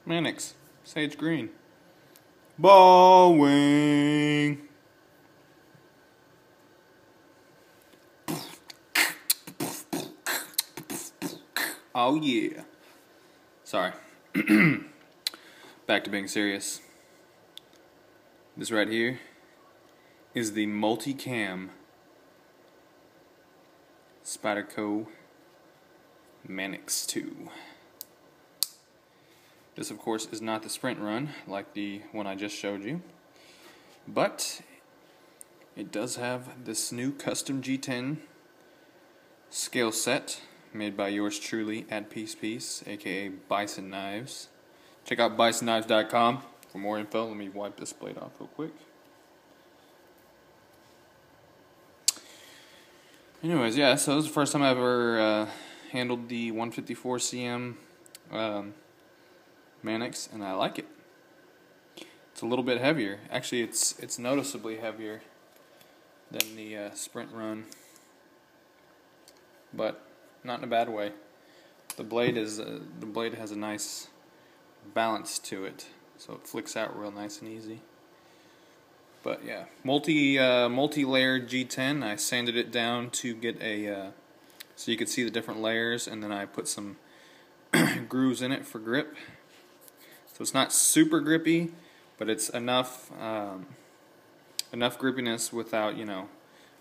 Manix. Sage green. Ball wing. Oh yeah. Sorry. Back to being serious. This right here is the multi-cam Spyderco Manix 2. This, of course, is not the sprint run like the one I just showed you, but it does have this new custom G10 scale set made by yours truly, Atpeacepiece, aka Bison Knives. Check out bisonKnives.com for more info. Let me wipe this blade off real quick. Anyways, yeah, so this is the first time I ever handled the 154 cm Manix, and I like it. It's a little bit heavier. Actually, it's noticeably heavier than the sprint run, but not in a bad way. The blade has a nice balance to it, so it flicks out real nice and easy. But yeah, multi-layered G10. I sanded it down to get a so you could see the different layers, and then I put some grooves in it for grip. So it's not super grippy, but it's enough grippiness without, you know,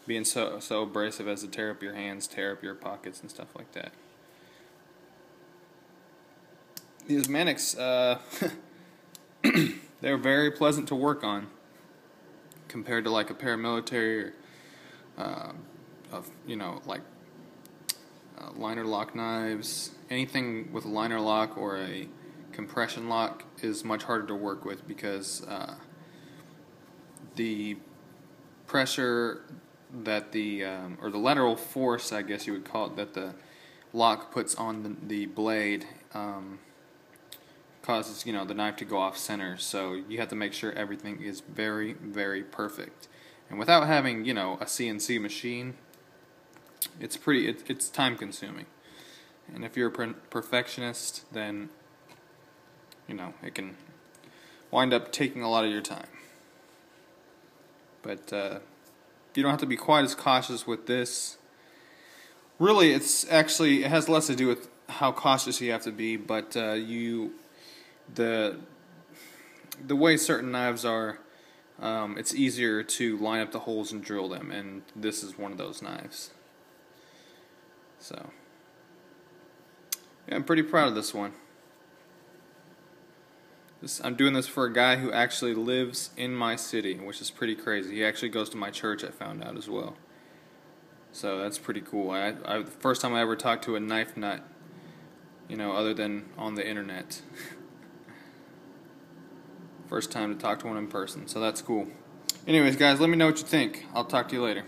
being so abrasive as to tear up your hands, tear up your pockets, and stuff like that. These Manix, they're very pleasant to work on compared to like a paramilitary or you know, like liner lock knives. Anything with a liner lock or a compression lock is much harder to work with because the pressure that the or the lateral force, I guess you would call it, that the lock puts on the blade causes, you know, the knife to go off center. So you have to make sure everything is very, very perfect. And without having, you know, a CNC machine, it's time consuming. And if you're a perfectionist, then, you know, it can wind up taking a lot of your time. But you don't have to be quite as cautious with this. Really, it has less to do with how cautious you have to be, but the way certain knives are, it's easier to line up the holes and drill them, and this is one of those knives. So yeah, I'm pretty proud of this one. I'm doing this for a guy who actually lives in my city, which is pretty crazy. He actually goes to my church, I found out as well. So that's pretty cool. The first time I ever talked to a knife nut, you know, other than on the internet. First time to talk to one in person, so that's cool. Anyways, guys, let me know what you think. I'll talk to you later.